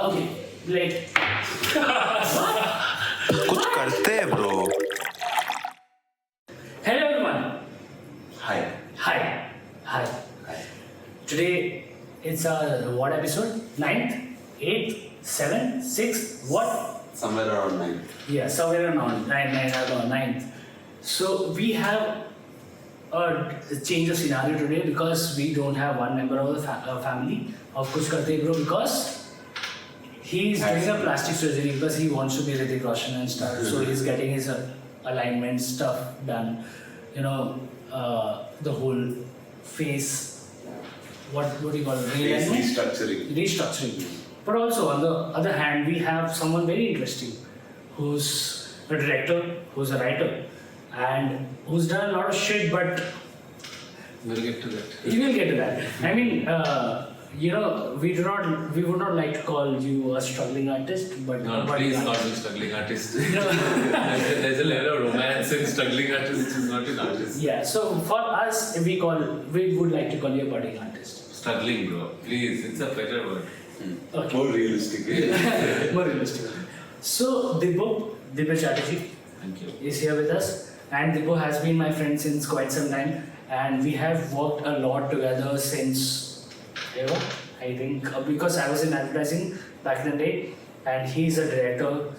Okay, like. कुछ करते हैं bro. Hello everyone. Hi. Hi. Hi. Today it's our what episode? 9th? 8th? 7th? 6th? What? Somewhere around 9. Yeah, somewhere around 9th. So we have a change of scenario today because we don't have one member of the family of Kuch Kartey Bro because he's doing a plastic surgery because he wants to be Hrithik Roshan and stuff. So he's getting his alignment stuff done. You know, the whole face. What do you call it? Face restructuring. But also on the other hand, we have someone very interesting, who's a director, who's a writer, and who's done a lot of shit. But we'll get to that. You will get to that. I mean, we would not like to call you a struggling artist, but no, please call me struggling artist. No. There's a level of romance in struggling artist, which is not an artist. Yeah. So for us, we would like to call you a budding artist. Struggling, bro. Please, it's a better word. Okay. More realistic. More realistic. So Dibya Chatterjee Thank you. is here with us, and Dibya has been my friend since quite some time, and we have worked a lot together since ever. I think because I was in advertising back in the day, and he's a director,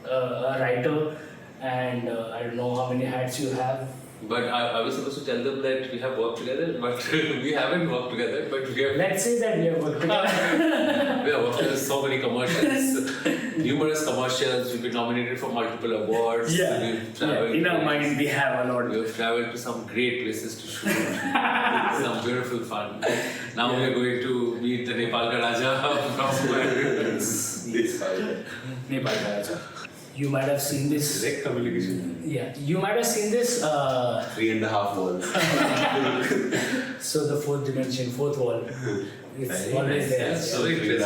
a writer, and I don't know how many hats you have. But I was supposed to tell them that we have worked together, but we haven't worked together. But we have. Let's say that we have worked together. We have worked on so many commercials, numerous commercials. We've been nominated for multiple awards. We've traveled. In our mind, we have a lot. We've traveled to some great places to shoot. Some beautiful fun. Now we're going to meet the Nepal Raja from Nepal Raja. You might have seen this. Direct communication. Yeah, you might have seen this. 3.5 walls. So the fourth dimension, fourth wall. It's always there. That's so interesting.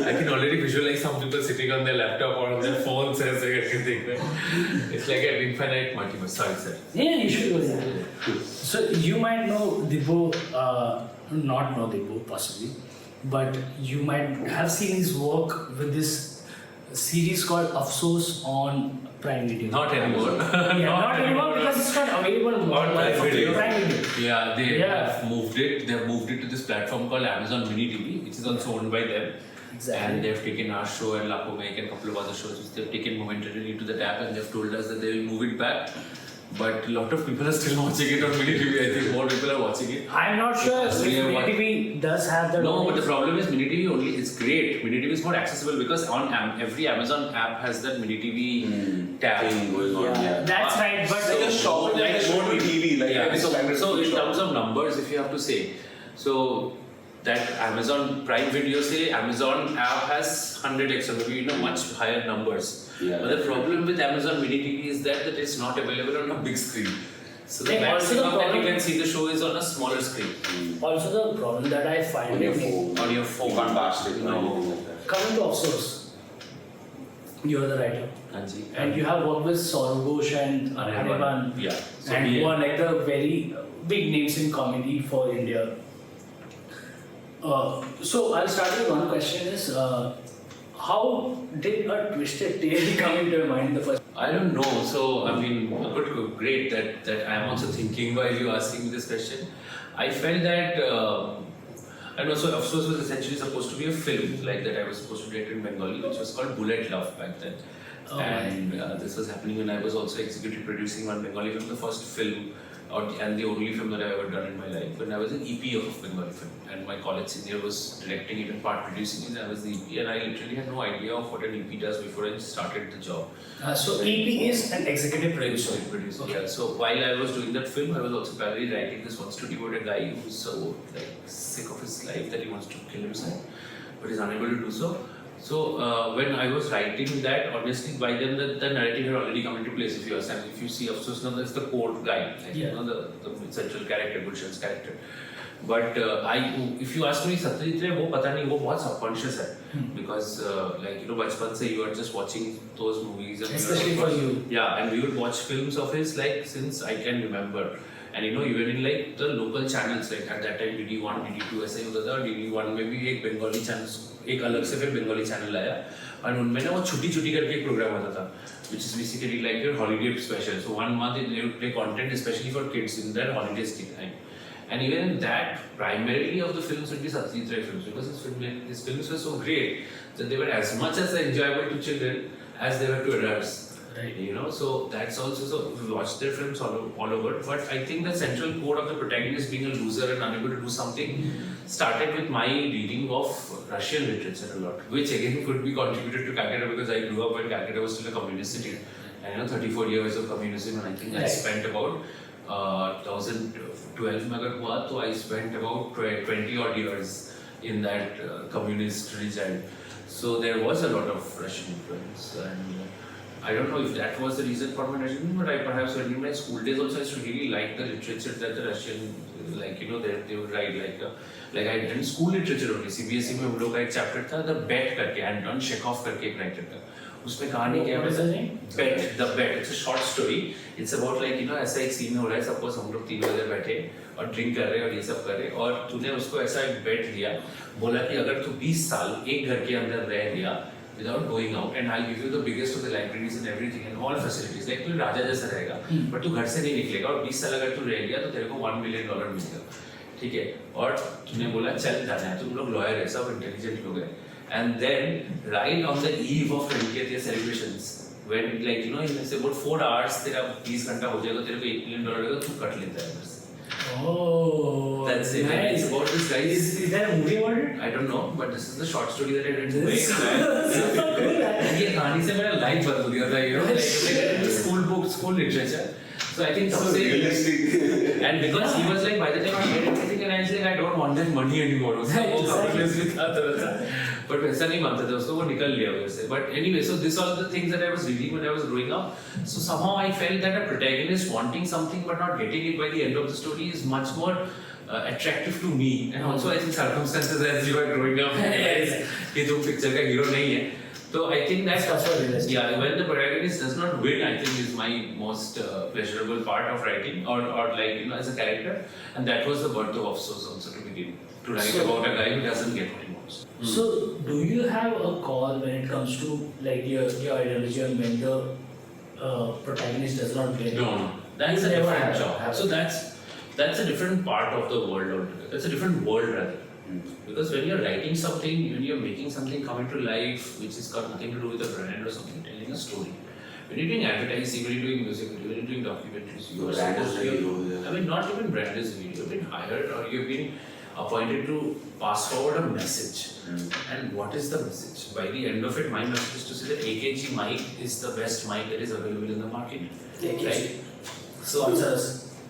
I can already visualize some people sitting on their laptop or on their phones and everything. Right? It's like an infinite multiverse. Sorry, sir. Yeah, you should go there. So you might know Dibya, not know Dibya possibly, but you might have seen his work with this series called Afsos on Prime Video. Not anymore. Not anymore because it's not available on Prime Video. Video. Yeah, they have moved it. They have moved it to this platform called Amazon Mini TV, which is also owned by them. Exactly. And they've taken our show and Lapo Make and a couple of other shows which they've taken momentarily to the tab, and they've told us that they will move it back. But a lot of people are still watching it on Mini TV. I think more people are watching it. I'm not sure if Mini TV does have the. No, but the problem is Mini TV only. It's great. Mini TV is more accessible because on every Amazon app has that Mini TV tab going on. Yeah, that's right. But Like a shop, like a show TV. Like yeah. So in terms of numbers, if you have to say, so that Amazon Prime Video say Amazon app has 100x or maybe much higher numbers. Yeah. But the problem with Amazon Mini TV is that it's not available on a big screen. So the Yeah, also the maximum that you problem- can see the show is on a smaller screen. also the problem that I find On your in phone. On your phone. You can't bash it. No. coming to Afsos, you're the writer, Kanji. and you have worked with Saurav Ghosh and Anirban, Yeah. So and we- who are like the very big names in comedy for India. So I'll start with one question: is how did a twisted tale come into your mind the first? I don't know. So I mean, great that I'm also thinking while you asking me this question. I felt that and also Afsos was essentially supposed to be a film like that. I was supposed to direct in Bengali, which was called Bullet Love back then. Oh, And this was happening when I was also executive producing one Bengali film, the first film and the only film that I've ever done in my life. When I was an EP of a Bengali film, and my college senior was directing it and part producing it, I was the EP, and I literally had no idea of what an EP does before I started the job. So EP is an executive producer. Okay. Yeah. So while I was doing that film, I was also parallelly writing this one story about a guy who's so sick of his life that he wants to kill himself, but is unable to do so. So when I was writing that, honestly, by then the narrative had already come into place. If you see Afsos now, that's the core guy, the central character, Gulshan's character. But if you ask me, Satyajit Ray, वो पता नहीं, वो बहुत subconscious है, because बचपन से you are just watching those movies, and especially for you. Yeah, and we would watch films of his since I can remember. And even in like the local channels, like at that time DD1, DD2 ऐसा ही होता था. DD1 में भी एक Bengali channel, एक अलग से फिर बंगाली चैनल आया, और उनमें ना वो छुट्टी करके एक प्रोग्राम आता था, which is basically like your holiday special. So 1 month they would play content especially for kids in their holidays time. And even in that, primarily of the films would be Satyajit Ray films, because his films were so great that they were as much as enjoyable to children as they were to adults. Right. So that's also, so we watched their films all over. But I think the central core of the protagonist being a loser and unable to do something started with my reading of Russian literature a lot, which again could be contributed to Calcutta, because I grew up when Calcutta was still a communist city. And 34 years of communism, and I think I spent about 2012 में अगर हुआ तो I spent about 20 odd years in that communist region. So there was a lot of Russian influence, and I don't know if that was the reason for my Russian, but I perhaps in my school days also I used to really like the literature that the Russian, like they would write like I did school literature only. CBSE में हम लोग का एक chapter था The Bet करके, Anton Chekhov करके एक writer था. उसमें कहानी क्या है? Bet, The Bet. It's a short story. It's about like ऐसा एक scene हो रहा है. Suppose हम लोग 3 बजे बैठे और ड्रिंक कर रहे हैं और ये सब कर रहे हैं, और तूने उसको ऐसा एक बेट दिया, बोला कि अगर तू 20 साल एक घर के अंदर रह लिया without going out, and I'll give you the biggest of the libraries and everything and all facilities, like तू राजा जैसा रहेगा, but तू घर से नहीं निकलेगा, और 20 साल अगर तू रह लिया तो तेरे को $1 million मिलेगा, ठीक है? और तूने बोला चल जाना है, तुम लोग लॉयर है, सब इंटेलिजेंट लोग हैं, and then right on the eve of 20th year celebrations, when like in say about 4 hours तेरा 20 घंटा हो जाएगा, तेरे को $1 million मिलेगा, तू कट लेता है। Oh, that's it. nice. It's about this guy. Is there a movie about it? I don't know, but this is the short story that I read. So cool. ये कहानी से मेरा लाइफ बदल गया था, like school book, school literature. So I think So realistic. and because he was like, by the time he read everything, and I was like, I don't want that money anymore. उसका वो capitalism था थोड़ा सा, but वैसा नहीं मानता था उसको, वो निकल लिया वैसे. But anyway, so this all the things that I was reading when I was growing up. So somehow I felt that a protagonist wanting something but not getting it by the end of the story is much more attractive to me. And also I think circumstances as you are growing up, कि तुम picture का hero नहीं है. So I think that's yeah, when the protagonist does not win, I think is my most pleasurable part of writing, or like as a character, and that was the birth of Afsos also to begin, to write about a guy who doesn't get what he wants. So do you have a call when it comes to like your ideology and when the protagonist does not win? No, that's a different job. So that's a different part of the world altogether. That's a different world rather. Because when you're writing something, when you're making something come into life, which has got nothing to do with a brand or something, telling a story. When you're doing advertising, when you're doing music, when you're doing documentaries, you are supposed to. I mean, not even brand is video. You've been hired or you've been appointed to pass forward a message. And what is the message? By the end of it, my message is to say that AKG mic is the best mic that is available in the market. Right? So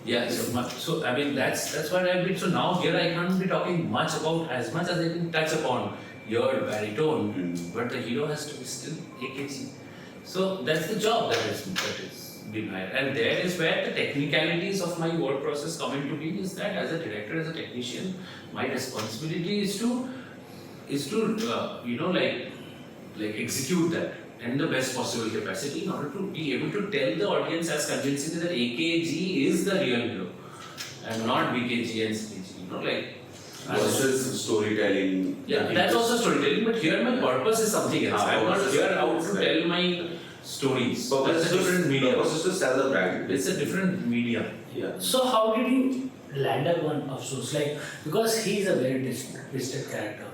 yeah, so I mean that's what I've been. So now here I can't be talking much about as much as I can touch upon your baritone, but the hero has to be still AKG. So that's the job that is being hired, and there is where the technicalities of my work process come into being. Is that as a director, as a technician, my responsibility is to like execute that in the best possible capacity in order to be able to tell the audience as convincingly that AKG is the real hero and not BKG and CG. Like versus storytelling. Yeah, that's also storytelling, but here my purpose is something else. I'm not here out to tell my stories. That's a different medium. Purpose is to sell the brand. It's a different medium. Yeah. So how did you land up on Afsos? Like, because he's a very twisted character.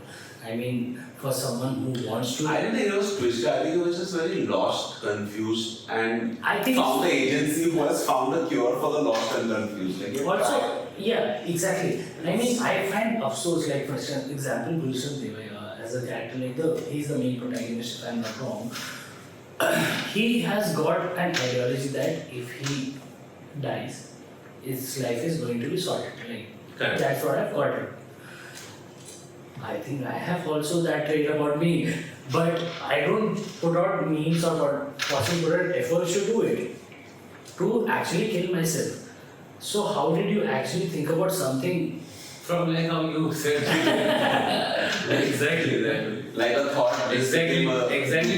I mean, for someone who wants to. I didn't think it was twisted. I think it was just very lost, confused, and I think found the agency who has found a cure for the lost and confused. Like, also, yeah, exactly. I mean, I find Afsos, like for example, Gulshan Devaya as a character, like he's the main protagonist, if I'm not wrong. He has got an ideology that if he dies, his life is going to be sorted. Like, Correct. that's what I've got it. I think I have also that trait about me, but I don't put out means or possibly put out efforts to do it, to actually kill myself. So how did you actually think about something? From like how you said exactly that. like a thought. Exactly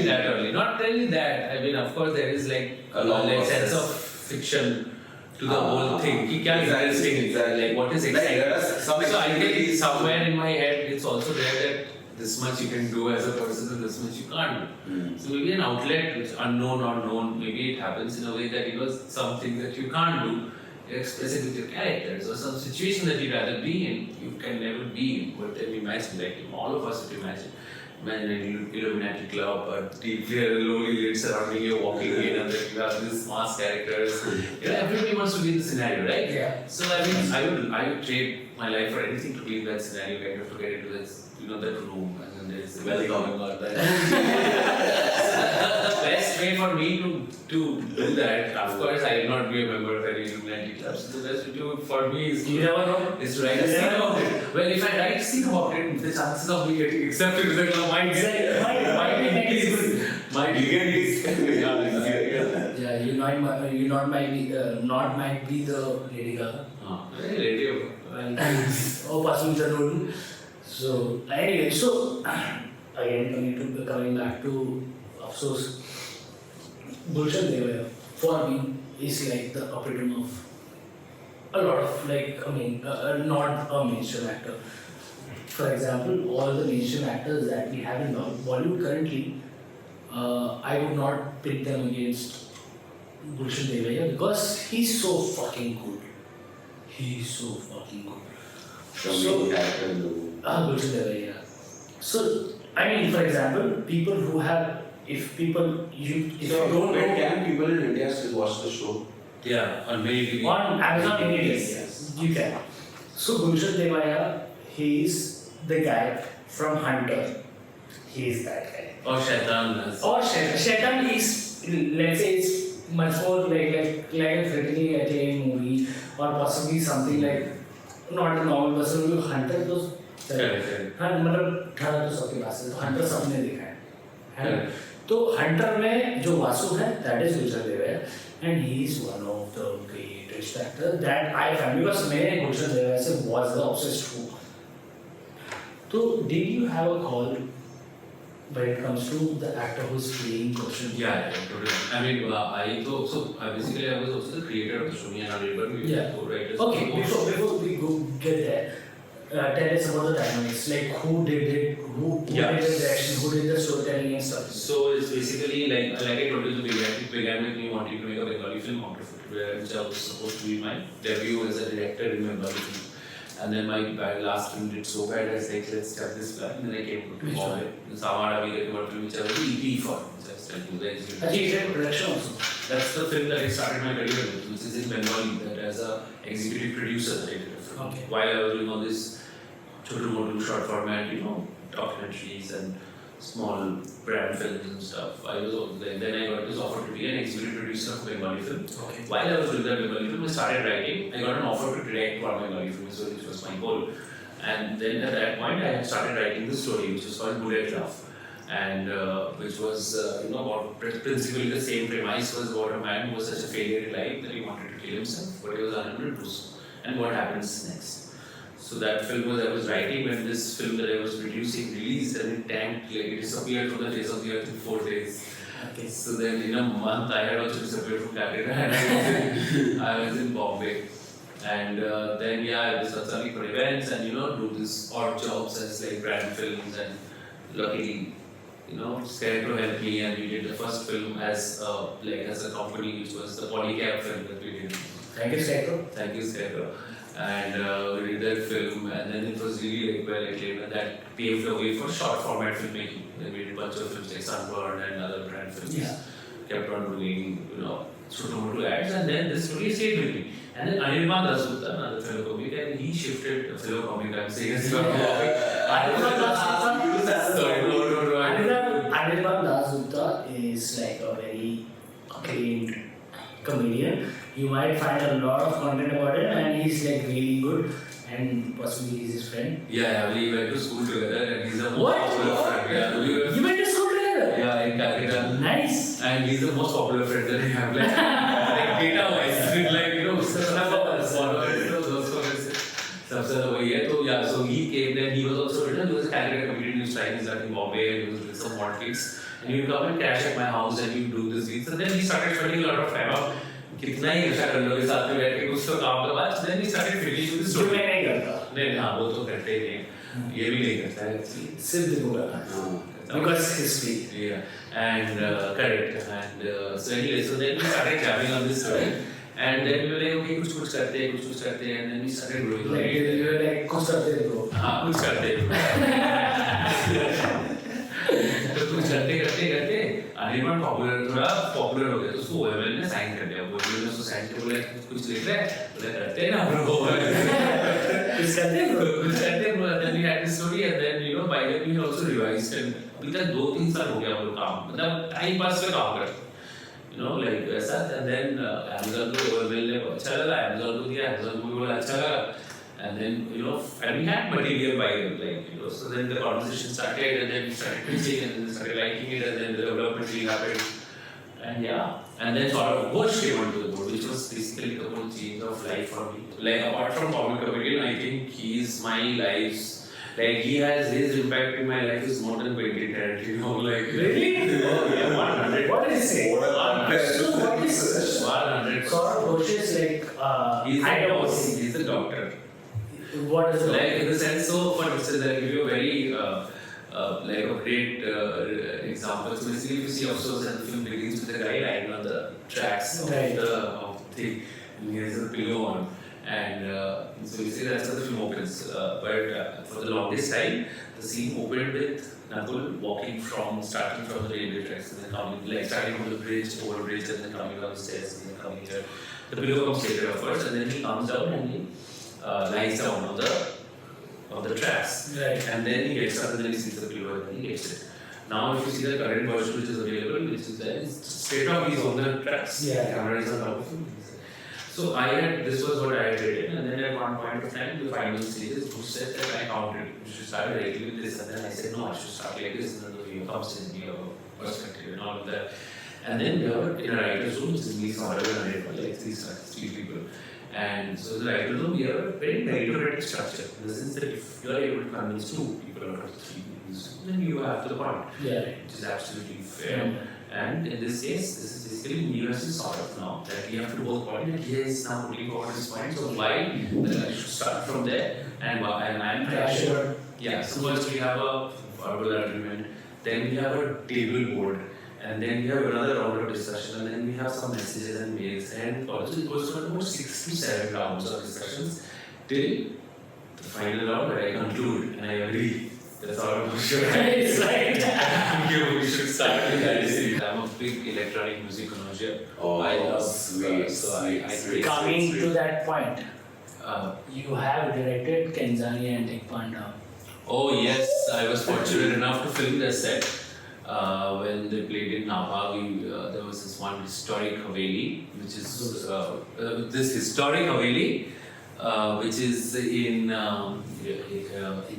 that only. Not really that. I mean, of course, there is like A long like process. sense of fiction to the whole thing. Ki kya interesting, Exactly. like what is Like, exciting. there are some So I think activities- somewhere in my head it's also there that this much you can do as a person and this much you can't do. So maybe an outlet which unknown or known, maybe it happens in a way that something that you can't do, you express it with your characters, or some situation that you'd rather be in, you can never be in. But then imagine, like all of us would imagine an Illuminati club, a deeply lonely lit surrounding you, walking in, and then you have these mass characters. Everybody wants to be in the scenario, right? Yeah. So I would trade my life for anything to be in that scenario, kind of to get into this, that room, and then there's a belly coming out there. The best way for me to do that, of course, I will not be a member of any Illuminati club. So the best way to do for me is You never know. to write a scene about it. Well, if I write a scene about it, the chances of me getting accepted to the club might be negligible. Might be Yeah, you might be the Lady Gaga. Radio. Or passing the role. So anyway, again coming back to Afsos, Gulshan Devaya for me is like the epitome of a lot of not a mainstream actor. For example, all the mainstream actors that we have in Bollywood currently, I would not pit them against Gulshan Devaya because he's so fucking good. He's so fucking good. Something happened to Gulshan Devaya. So, I mean, for example, people who have, if you don't know, can people in India still watch the show? Yeah, on many TV. on Amazon Yes. Yes, you can. So, Gulshan Devaya, he's the guy from Hunter. He's that guy. Or Shaitan. Or Shaitan is, let's say, it's much more like a critically acclaimed movie, or possibly something like not a normal person who Hunter those. Correct. हाँ मतलब ठाड़ा तो सबके पास है तो Hunter सबने देखा है ना Correct. तो हंटर में जो वासु है that is Gulshan Devaaya and he is one of the greatest actors that I found because मैं गुलशन देवया से was the obsessed हूँ तो did you have a call when it comes to the actor who's playing Gulshan? Yeah, totally. I mean, basically I was also the creator of the show, and I but we Yeah. co-writers. Okay, before we go get there, tell us about the dynamics, like who did it, who Yeah. did the direction, who did the storytelling and stuff. So it's basically like I told you, it began with me wanting to make a Bengali film out of it, which was supposed to be my debut as a director in Bengali film. And then my last film did so bad, I was like, let's start this plan. And then I came to Which Bombay. The Samara Vigati film, which I was EP for, which I was telling you guys. Actually, you did production also. That's the film that I started my career with, which is in Bengali, that as a executive producer that I did a film. Okay. While I was doing all this chotu-motu short format, documentaries and small brand films and stuff. Then I got this offer to be an executive producer of Bengali film. Okay. While I was doing that Bengali film, I started writing. I got an offer to direct one Bengali film, which was my goal. And then at that point, I started writing the story, which was called Bullet Love. And which was, about principally the same premise was about a man who was such a failure in life that he wanted to kill himself, but he was unable to do so. And what happens next? So that film I was writing when this film that I was producing released, and it tanked, it disappeared from the face of the earth in 4 days. Okay. So then in a month I had also disappeared from Calcutta and I was in Bombay. And then I was consulting for events and do this odd jobs as like brand films, and luckily Scarecrow helped me, and we did the first film as a company, which was the Polycab film that we did. Thank you, Scarecrow. Thank you, Scarecrow. And we did that film, and then it was really well acclaimed, and that paved the way for short format filmmaking. Then we did a bunch of films like Sunburn and other brand films. Yeah. Kept on doing, chotu-motu ads, and then this really stayed with me. And then Anirban Dasgupta, another fellow comic, and he shifted a fellow comic. I'm saying it's not comic. Sorry, no. Anirban Dasgupta is like a very acclaimed comedian. You might find a lot of content about him, and he's like really good, and possibly he's his friend. Yeah, we went to school together, and he's the most What? popular friend. Yeah, You went to school together? Yeah, in Calcutta. Nice. And he's the most popular friend that I have. Like data wise, followers, those comments. So he came, then he was also written, he was a Calcutta comedian, he was trying his luck in Bombay, and he was doing some hot gigs. And he would come and crash at my house, and he would do this gigs. And then he started spending a lot of time out कितना ही अच्छा कर लोगे साथ में बैठ के कुछ तो काम करवा then we started feeling with the जो story मैं नहीं करता नहीं हाँ वो तो करते ही नहीं ये भी नहीं करता है actually सिर्फ दिबू का because history yeah and correct and so anyway so then we started jamming on this story and then we were like okay कुछ करते हैं and then we started growing like कुछ करते bro हाँ कुछ करते तो कुछ करते अनिर्बाण थोड़ा पॉपुलर हो गया तो उसको ओएमएल ने साइन कर लिया ओएमएल ने उसको साइन कर बोला कुछ लिख रहा है बोला करते हैं ना ब्रो कुछ करते हैं then we had this story and then you know by then we also revised and अभी तक 2-3 साल हो गया हम लोग काम मतलब टाइम पास पे काम करते you know like ऐसा and then Amazon को ओएमएल ने अच्छा लगा Amazon को दिया Amazon को भी बोला अच्छा लगा and then you know and we had material by them like you know so then the conversation started and then we started pitching and then we started liking it and then the development really happened and yeah and then sort of Kuch came onto the board which was basically the whole change of life for me like apart from comic comedian I think he is my life's like he has his impact in my life is more than Quentin Tarantino like really oh yeah 100 what did he say so what is 100 sort of Kuch is like he's a doctor. What is it? Like in the sense, so for instance, I'll give you a very like a great example. So basically, if you see also the film begins with a guy lying on the tracks of the thing, and he has a pillow on, and so basically that's how the film opens. But for the longest time, the scene opened with Nakul walking starting from the railway tracks and then coming, like starting from the bridge, over a bridge, and then coming down the stairs and then coming here. The pillow comes later, of course, and then he comes down and he lies down on the tracks, right. and then he gets up and then he sees the pillow and he gets it. Now, if you see the current version which is available, which is there, it's straight up he's on the tracks. Yeah. The camera is on top of him. So this was what I had written, and then at one point of time, the final stages, who said that I counted, you should start writing with this, and then I said no, I should start like this, and then the view comes in, your perspective and all of that. And then we are in a writer's room, which is me, Saurav and Anirban, like three people. And so the writer's room, we have a very meritocratic structure. In the sense that if you are able to convince 2 people out of the 3 people, then you have to the point. Yeah. Which is absolutely fair. And in this case, this is basically universal sort of now that we have to both point and he is now putting forward his point. So why I should start from there and I'm sure. Yeah, so first we have a verbal agreement, then we have a table board. And then we have another round of discussion, and then we have some messages and mails, and also it goes for about 6 to 7 rounds of discussions till the final round where I conclude and I agree. That's all I'm sure. It's right. We should start with that. I'm a big electronic music connoisseur. Oh, I love sweet, so I Coming to that point, you have directed Kenzani and Dick Panda. Oh yes, I was fortunate enough to film the set. When they played in Nabha, there was this one historic Haveli, which is this historic Haveli, which is in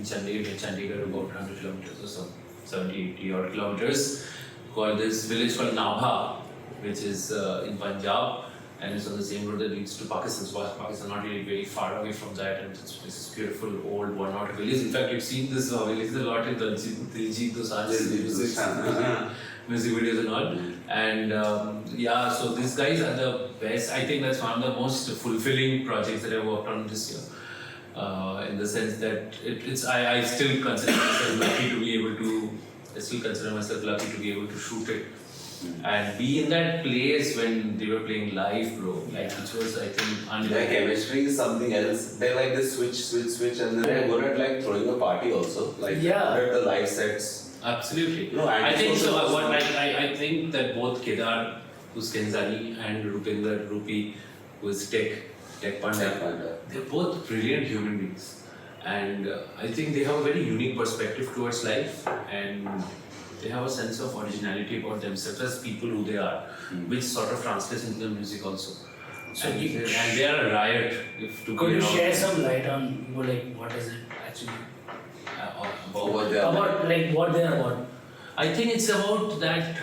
Chandigarh, about 100 kilometers or so, 70-80 odd kilometers, called this village called Nabha, which is in Punjab, and it's on the same road that leads to Pakistan. So Pakistan not really very far away from that, and it's this beautiful old one-out village. In fact, you've seen this village a lot in the Diljit Dosanjh music videos and all. And yeah, so these guys are the best. I think that's one of the most fulfilling projects that I've worked on this year. In the sense that I still consider myself lucky to be able to. I still consider myself lucky to be able to shoot it. And be in that place when they were playing live, bro. Like, which was, I think, Like chemistry is something else. They like this switch, and then they're good at like throwing a party also. Like good at the live sets. Absolutely. No, I think so. I think that both Kedar, who's Kenzani, and Rupinder, Rupi, who's Tech Panda, they're both brilliant human beings. And I think they have a very unique perspective towards life, and they have a sense of originality about themselves as people who they are, which sort of translates into the music also. So and they are a riot. Could you share some light on like what is it actually? About what they are. About like what they are about. I think it's about that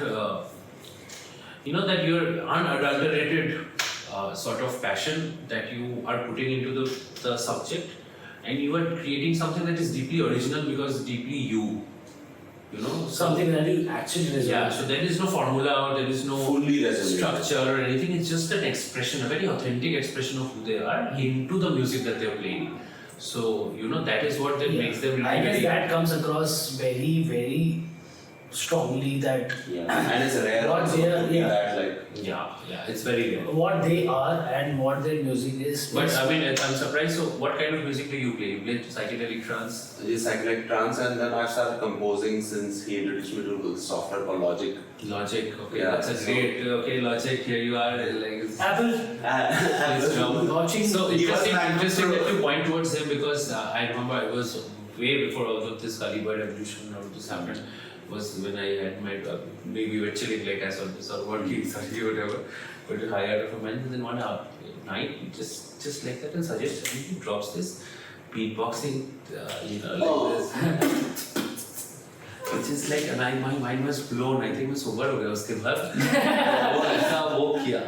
that your unadulterated sort of passion that you are putting into the subject, and you are creating something that is deeply original because deeply you. Something that you actually resonate. Yeah, so there is no formula or there is no Fully resonate. structure or anything. It's just an expression, a very authentic expression of who they are into the music that they're playing. So, that is what makes them really I guess very- that comes across very, very strongly that And it's rare What also they are- to be yeah. that like. Yeah, it's very rare. what they are and what their music is. But I mean, I'm surprised. So, what kind of music do you play? You play psychedelic trance? It's like trance, and then I started composing since he introduced me to software called Logic. Logic, okay, Yeah, that's a so- great. Okay, Logic, here you are. Like, Apple it's drum. watching. So He was interesting an that you point towards him because I remember I was way before all of this Kalibird evolution or this happened. Was when I had met, maybe we were chilling like as always or working, sorry, whatever. But we hired a man, and then one night, just like that, and suggest he drops this beatboxing, like this. Which is like, and my mind was blown. I think मैं sober हो गया उसके बाद. वो ऐसा वो किया.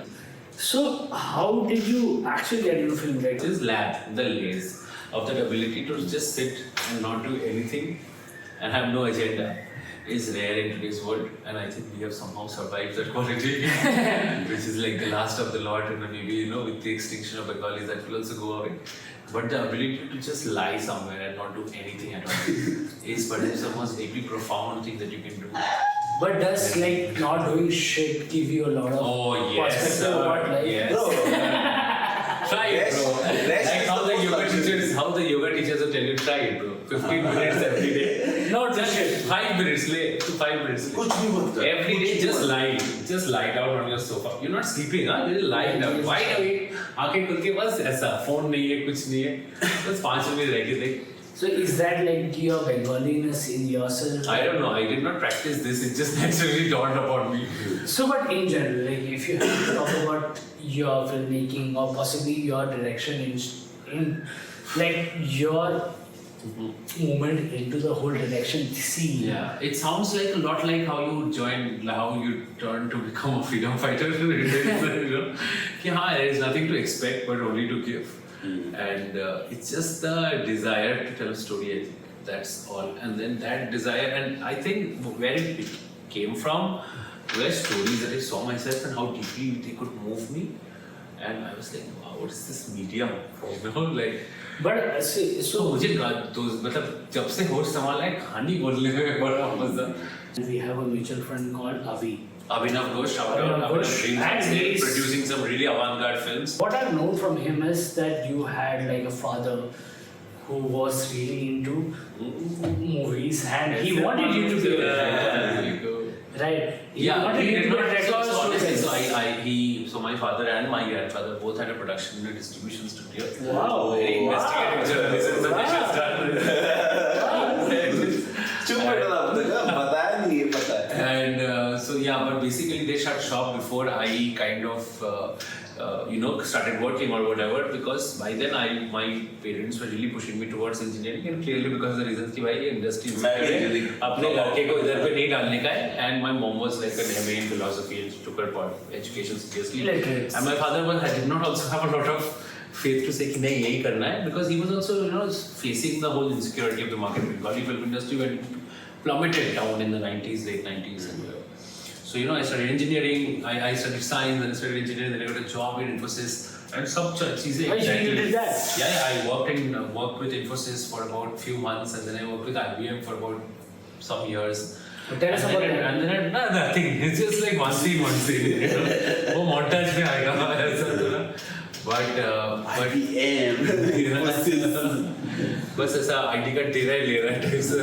So how did you actually get into film It writing? is the lays of that ability to just sit and not do anything and have no agenda is rare in today's world, and I think we have somehow survived that quality, which is like the last of the lot, and maybe with the extinction of Bengalis that will also go away. But the ability to just lie somewhere and not do anything at all is perhaps the most deeply profound thing that you can do. But does like not doing shit give you a lot of Oh yes, perspective sir. about life? Yes. Bro. Try it, bro. Rest Like is how the the most yoga luxury. teachers, will tell you, try it, bro. 15 minutes every day. Not Just shit. 5 minutes, lay to 5 minutes. कुछ भी मत कर. Every day, just lie down on your sofa. You're not sleeping, huh? You're lying down, wide awake. आंखें खुल के बस ऐसा, phone नहीं है, कुछ नहीं है. बस 5 मिनट रह के देख. So is that like your Bengaliness in yourself? I don't know. I did not practice this. It just naturally dawned upon me. So, but in general, like if you have to talk about your filmmaking or possibly your direction in like your movement into the whole direction scene. Yeah, it sounds like a lot like how you turned to become a freedom fighter. कि हाँ, there is nothing to expect but only to give, and it's just the desire to tell a story. I think that's all, and then that desire, and I think where it came from were stories that I saw myself and how deeply they could move me, and I was like, wow, what is this medium? Like. But see, तो so मुझे मतलब जब से होश संभाला है कहानी बोलने में बड़ा मजा. we have a mutual friend called Avi. Abhinav Ghosh, shout out. Abhinav Ghosh. Dreams And and he's- producing some really avant-garde films. What I've known from him is that you had like a father who was really into movies and he wanted you to be a director. There you go. Right. He Yeah, wanted he you did to be a not. director. So honestly, student. so my father and my grandfather both had a production and a distribution studio. Wow. Very investigative journalism that they should start. चुप बैठा था अब तक बताया नहीं ये पता है. And so yeah, but basically they shut shop before I kind of started working or whatever, because by then my parents were really pushing me towards engineering, and clearly because of the reasons कि भाई ये industry मैं भी engineering अपने लड़के को इधर पे नहीं डालने का है, and my mom was like an MA in philosophy and took her part education seriously, Illiterate. and my father did not also have a lot of faith to say कि नहीं यही करना है, because he was also facing the whole insecurity of the market. Bengali film industry went plummeted down in the 90s, late 90s, and whatever. So I studied engineering, I studied science, then I studied engineering, then I got a job in Infosys, and some cheeses. Oh, you did that? Yeah, I worked with Infosys for about a few months, and then I worked with IBM for about some years. But tell us And about then that. and then nothing. It's just like one scene. वो montage में आएगा ऐसा तो ना. But बस ऐसा ID card दे रहा है ले रहा है टाइप से.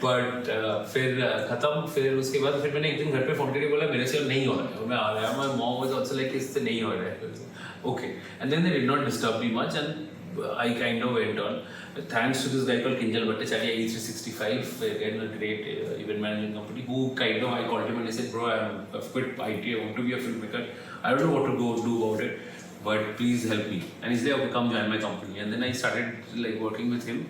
But फिर खत्म, फिर उसके बाद फिर मैंने एक दिन घर पे फोन करके बोला मेरे से अब नहीं हो रहा है, और मैं आ गया. My mom was also like इससे नहीं हो रहा है. Okay, and then they did not disturb me much, and I kind of went on. Thanks to this guy called Kinjal Bhattacharya, E365, again a great event management company, who kind of, I called him and I said, bro, I've quit IT, I want to be a filmmaker. I don't know what to go do about it, but please help me. And he said, okay, come join my company. And then I started like working with him,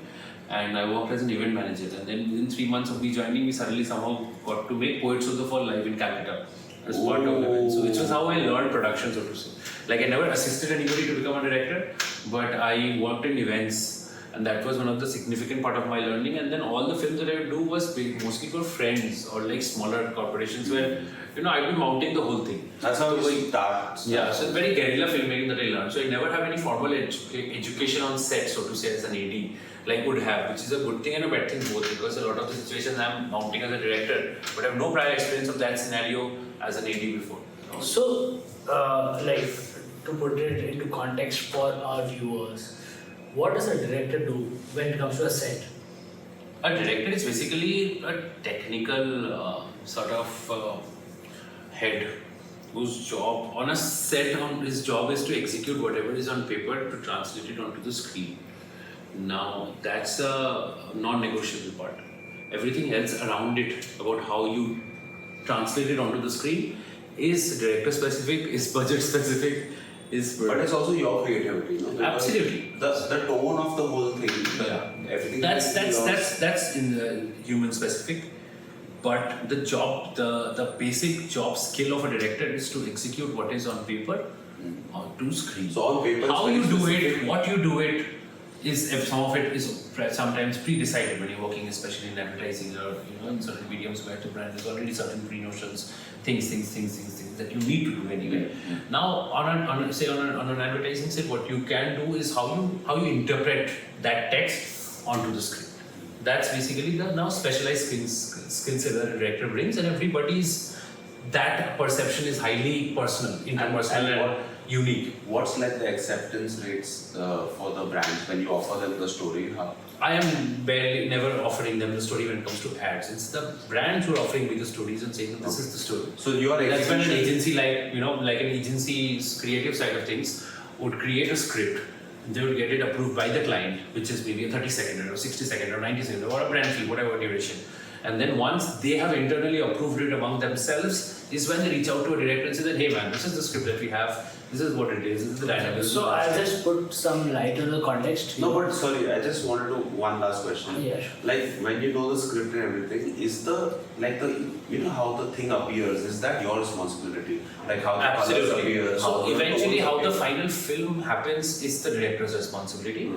and I worked as an event manager. And then within 3 months of me joining, we suddenly somehow got to make Poets of the Fall live in Calcutta as part of the event. So which was how I learned production, so to say. Like I never assisted anybody to become a director, but I worked in events and that was one of the significant part of my learning. And then all the films that I would do was mostly for friends or like smaller corporations where I'd be mounting the whole thing. That's how you start. Yeah, so it's very guerrilla filmmaking that I learned. So I never have any formal education on set, so to say, as an AD, like would have, which is a good thing and a bad thing both, because a lot of the situations I'm mounting as a director, but I have no prior experience of that scenario as an AD before. So, like, to put it into context for our viewers, what does a director do when it comes to a set? A director is basically a technical sort of head whose job on a set, his job is to execute whatever is on paper to translate it onto the screen. Now that's a non-negotiable part. Everything else around it about how you translate it onto the screen is director specific, is budget specific, is. But it's also your creativity, no? Because Absolutely. The tone of the whole thing, everything. That's in the human specific. But the job, the basic job skill of a director is to execute what is on paper onto screen. So on paper, how you do it, what you do it, is if some of it is sometimes pre-decided when you're working, especially in advertising or in certain mediums where the brand has already certain pre-notions, things that you need to do anyway. Now on an advertising set, what you can do is how you interpret that text onto the screen. That's basically the now specialized skill set that a director brings, and everybody's that perception is highly personal, interpersonal, and unique. What's like the acceptance rates for the brands when you offer them the story? I am never offering them the story when it comes to ads. It's the brands who are offering me the stories and saying this is the story. So you are. That's when an agency like an agency's creative side of things would create a script. They would get it approved by the client, which is maybe a 30-second or 60-second or 90-second or a brand film, whatever duration. And then once they have internally approved it among themselves, is when they reach out to a director and say that, hey man, this is the script that we have, this is what it is, this is the dynamic. So I'll just put some light on the context. No, but sorry, I just wanted to one last question. Yeah, sure. Like when you know the script and everything, is the how the thing appears, is that your responsibility? Like how the colors appear? So eventually how the final film happens is the director's responsibility.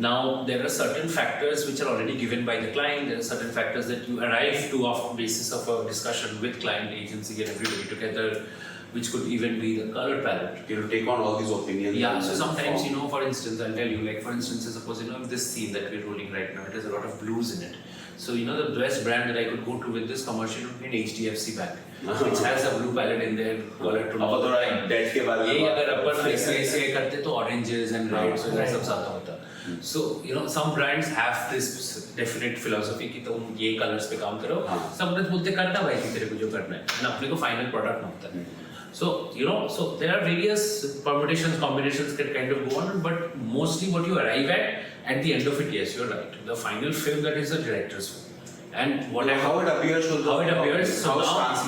Now, there are certain factors which are already given by the client. There are certain factors that you arrive to off basis of a discussion with client, agency, and everybody together, which could even be the color palette. You take on all these opinions. Yeah, so sometimes, for instance, I'll tell you, like for instance, suppose, this scene that we're rolling right now, it has a lot of blues in it. So, the best brand that I could go to with this commercial would be an HDFC bank, which has a blue palette in their color to know. Dead के बारे में ये अगर अपन ऐसे करते तो oranges and reds और सब ज़्यादा होता. So, some brands have this definite philosophy कि तुम ये colors पे काम करो. सब लोग बोलते करना भाई कि तेरे को जो करना है, and अपने को final product ना होता है. So, so there are various permutations, combinations that kind of go on, but mostly what you arrive at the end of it, yes, you're right. The final film that is the director's film. And whatever, how it appears to the so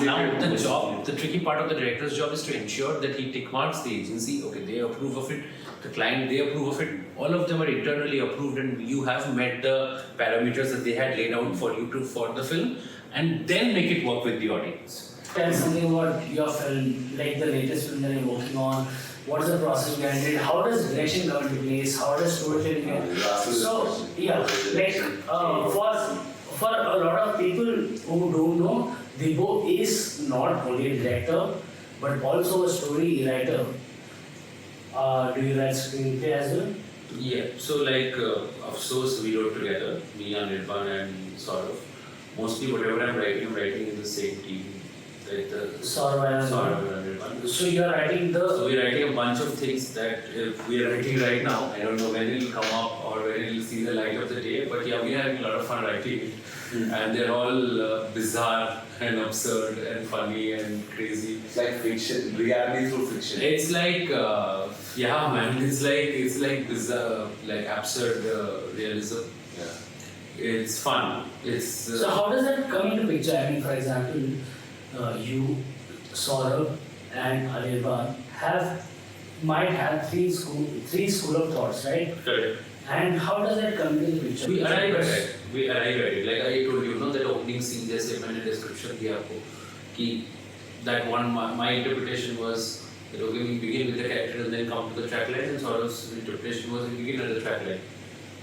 now the tricky part of the director's job is to ensure that he tick marks the agency, okay, they approve of it, the client, they approve of it, all of them are internally approved and you have met the parameters that they had laid out for you for the film, and then make it work with the audience. Tell something about your film, like the latest film that you're working on. What is the process behind it? How does direction come into place? How does storytelling get? So, yeah, like for a lot of people who don't know, Dibya is not only a director, but also a story writer. Do you write screenplay as well? Yeah, so like, of course, we wrote together, me, Anirban and Saurav. Mostly whatever I'm writing in the same team. Saurav and Anirban. So you're writing So we're writing a bunch of things that we are writing right now. I don't know when it'll come up or when it'll see the light of the day, but yeah, we're having a lot of fun writing it. And they're all bizarre and absurd and funny and crazy. It's like fiction, reality through fiction. It's like, yeah, man, it's like bizarre, like absurd realism. Yeah. It's fun. So how does that come into picture? I mean, for example, you, Saurav, and Anirban might have three school of thoughts, right? Correct. And how does that come into the picture? We arrive at it. Like I told you, that opening scene, जैसे मैंने description दिया आपको, कि that one my interpretation was that okay, we begin with the character and then come to the track line, and Saurav's interpretation was we begin at the track line.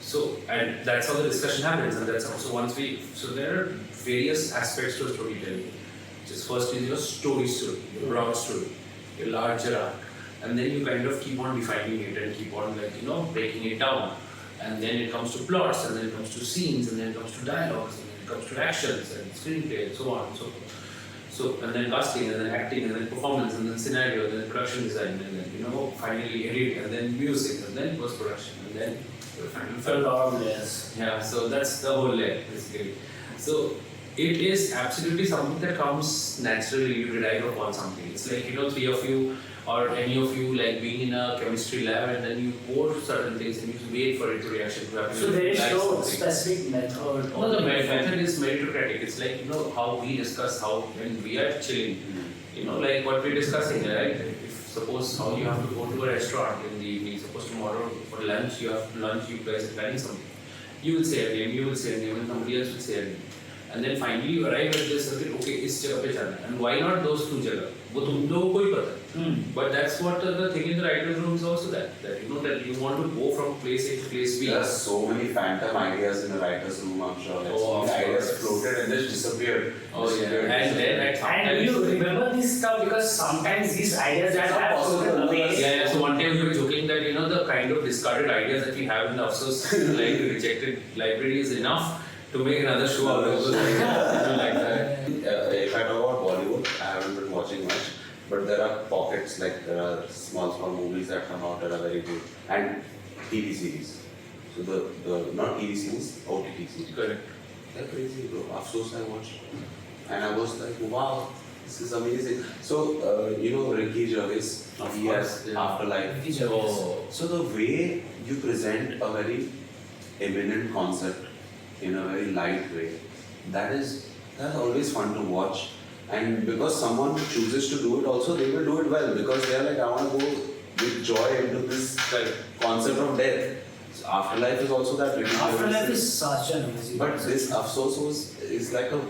So, and that's how the discussion happens, and that's also once we, so there are various aspects to storytelling. Just first is your story, your broad story, your larger arc, and then you kind of keep on defining it and keep on breaking it down. And then it comes to plots, and then it comes to scenes, and then it comes to dialogues, and then it comes to actions and screenplay and so on and so forth. So, and then casting, and then acting, and then performance, and then scenario, and then production design, and then finally edit, and then music, and then post production, and then final film. A lot of layers. Yeah, so that's the whole layer basically. So it is absolutely something that comes naturally. You derive upon something. It's like three of you or any of you like being in a chemistry lab, and then you pour certain things and you wait for it to reaction to happen. So there is Like no something. specific method. No, the method is meritocratic. It's like how we discuss how when we are chilling. Like what we're discussing, right? If suppose how you have to go to a restaurant in the evening, suppose tomorrow for lunch you guys are planning something. You will say a name, you will say a name, and somebody else will say a name. And then finally you arrive at this circuit, okay, इस जगह पे जाना है. And why not those two जगह? वो तुम लोगों को ही पता है. But that's what the thing in the writer's room is also that that you want to go from place A to place B. There are so many phantom ideas in the writer's room, I'm sure. Like, so many ideas floated and just disappeared. Oh yeah. And then at And you remember this stuff because sometimes these ideas that have floated away. Yeah. So one day we were joking that the kind of discarded ideas that we have in the Afsos like the rejected library is enough to make another show out of it. Like that. If I talk about Bollywood, I haven't been watching much, but there are pockets, like there are small movies that come out that are very good, and TV series. So the not TV series, OTT series. Correct. They're crazy, bro. Afsos I watched, and I was like, wow, this is amazing. So Ricky Gervais, he has Afterlife. Ricky Gervais. So the way you present a very eminent concept in a very light way, that's always fun to watch. And because someone chooses to do it also, they will do it well because they are like, I want to go with joy into this concept of death. So Afterlife is also that. Afterlife is such an amazing. But this Afsos is like a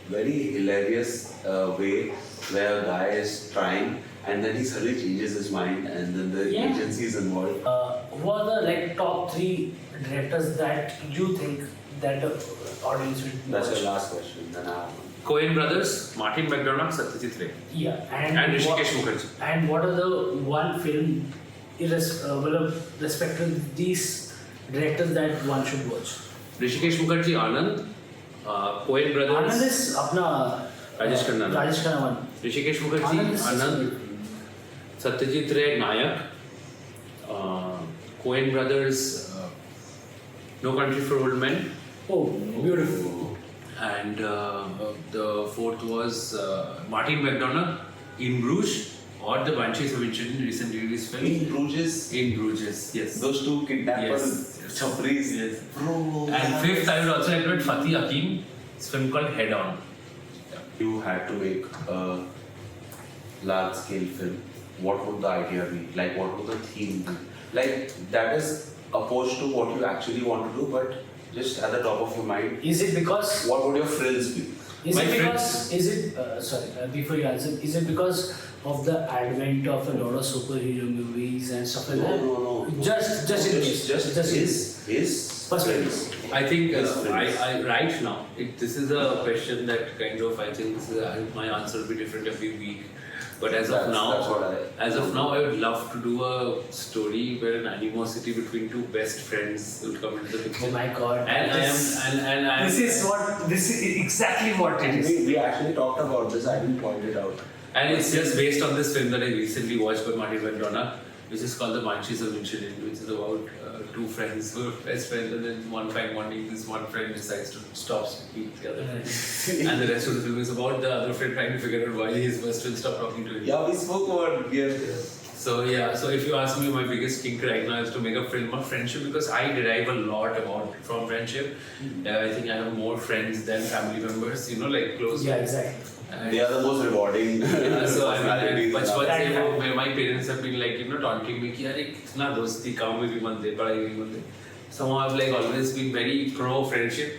very hilarious way where a guy is trying and then he suddenly changes his mind and then the agency is involved. Who are the top 3 directors that you think that the audience will watch? That's your last question. Then I have one. Coen brothers, Martin McDonagh, Satyajit Ray. Yeah, And Rishikesh Mukherjee. And what are the one film, respect to these directors that one should watch? Rishikesh Mukherjee, Anand. Coen brothers. Anand is apna Rajesh Khanna. Rajesh Khanna one. Rishikesh Mukherjee, Anand. Satyajit Ray, Nayak. Coen brothers, No Country for Old Men. Oh, beautiful. And the fourth was Martin McDonagh, In Bruges, or The Banshees of Inisherin, recently released film. In Bruges. In Bruges, yes. Those two kidnappers, Yes. chapris. Yes. Bro. And fifth, I would also recommend Fatih Akim's film called Head On. You had to make a large scale film. What would the idea be? Like, what would the theme be? Like, that is opposed to what you actually want to do, but just at the top of your mind, Is it because? what would your frills be? Is My it friend- because? Is it sorry? Before you answer, is it because of the advent of a lot of superhero movies and stuff like that? No. Just in case. Just his Perspective. I think Yes, please. I right now, this is a question that kind of, I think my answer will be different every week. But as of now, I would love to do a story where an animosity between two best friends will come into the picture. Oh my god. And I am. This is exactly what it is. We actually talked about this. I didn't point it out. And it's just based on this film that I recently watched by Martin McDonagh, which is called The Banshees of Inisherin, which is about two friends who are best friends, and then one fine morning this one friend decides to stop speaking to the other friend. And the rest of the film is about the other friend trying to figure out why his best friend stopped talking to him. Yeah, we spoke about So if you ask me, my biggest kink right now is to make a film of friendship because I derive a lot from friendship. I think I have more friends than family members, like close. Yeah, exactly. They are the most rewarding. So personalities. बचपन से my parents have been like taunting me कि यार कितना दोस्ती काम में भी मन दे पढ़ाई में भी मन दे. Somehow I've like always been very pro friendship,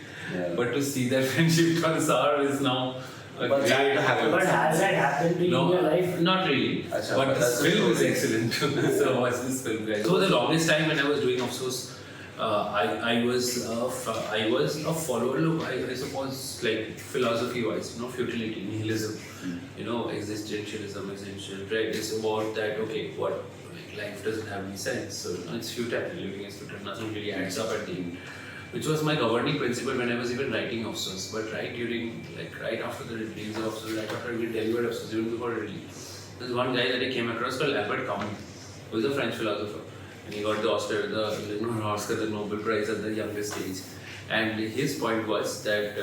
but to see that friendship turn sour is now a But great that happens. But has that happened to you in your life? Not really. Achha, but but this that's film is okay. excellent. So watch this film, guys. So the longest time when I was doing Afsos, I was a follower of, I suppose, like philosophy-wise, futility, nihilism, existentialism, essential, right? It's about that, okay, what, like, life doesn't have any sense, so it's futile, living is futile, nothing really adds up at the end. Which was my governing principle when I was even writing Officers. But right after the release of Officers, right after we delivered Officers, even before the release, there's one guy that I came across called Albert Camus, who is a French philosopher. And he got the Oscar, the Nobel Prize at the youngest age. And his point was that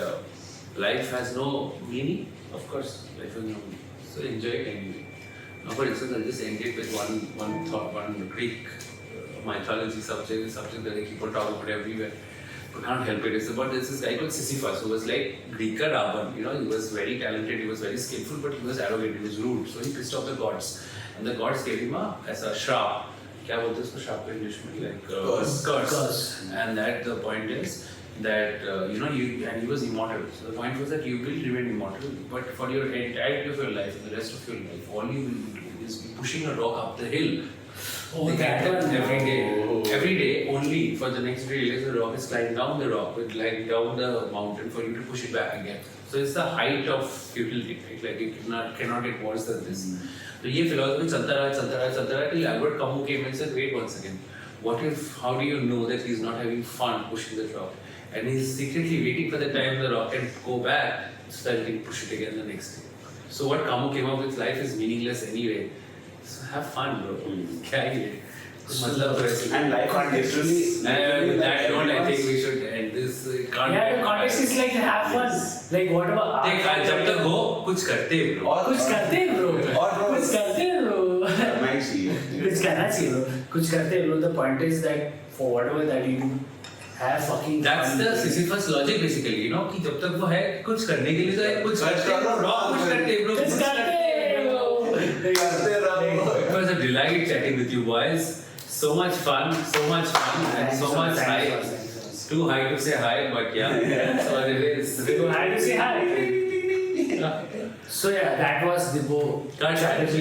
life has no meaning. Of course, life has no meaning. So enjoy it anyway. Now, for instance, I'll just end it with one thought, one Greek mythology subject that I keep on talking about everywhere. I can't help it. It's about this guy called Sisyphus who was like Greeker Ravan. He was very talented, he was very skillful, but he was arrogant, he was rude. So he pissed off the gods. And the gods gave him as a shrap. क्या बोलते हैं उसको shrap in English में? Like curse. And that the point is that and he was immortal. So the point was that you will remain immortal, but for your entirety of your life, the rest of your life, all you will do is be pushing a rock up the hill. Every day, only for the next 3 days, the rock is sliding down the rock, like down the mountain for you to push it back again. So it's the height of futility, right? Like it cannot get worse than this. So this philosophy चलता रहा till Albert Camus came and said, wait one second, how do you know that he's not having fun pushing the rock? And he's secretly waiting for the time the rock can go back so that he can push it again the next day. So what Camus came up with, life is meaningless anyway. So have fun, bro. And life is literally. With that note, I think we should end this. The context is like have fun. Like whatever. जब तक हो कुछ करते bro. कुछ करते bro. कुछ करते bro. कुछ करना चाहिए bro. कुछ करते bro. The point is that for whatever that you do, have fucking That's fun. the Sisyphus logic basically, कि जब तक वो है कुछ करने के लिए तो है कुछ करते bro. कुछ करते bro. कुछ करते bro. It was a delight chatting with you boys. So much fun, and so much hype. Too high to say hi, but yeah, that's what it is. Too high to say hi. So yeah, that was Dibya Chatterjee.